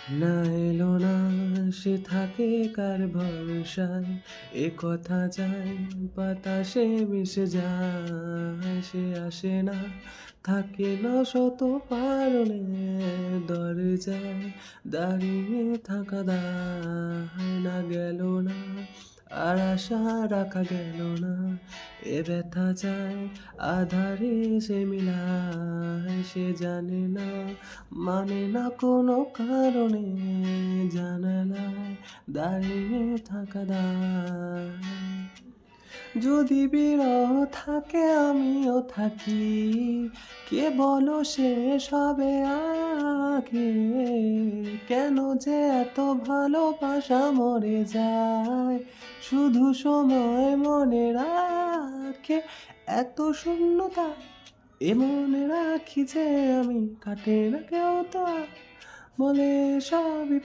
না এলো না, সে থাকে কার ভরসায়, এ কথা যায় বাতাসে মিশে যায়। সে আসে না, থাকে না শত কারণে, দরজায় দাঁড়িয়ে থাকা দায়। না গেল না, আর আশা রাখা গেল না, এ ব্যথা যায় আধারে সে মিলায়। সে জানে না, মানে না কোনো কারণে, জানালায় দাঁড়িয়ে থাকা দায়। যদি বিরহ থাকে আমিও থাকি, কে বলো শেষ হবে আগে? কেন যে এত ভালোবাসা মরে যায়, শুধু সময় মনে রাখে। এত শূন্যতা এ মনে রাখি যে আমি, কাটে না কেউ তো আর বলে সবই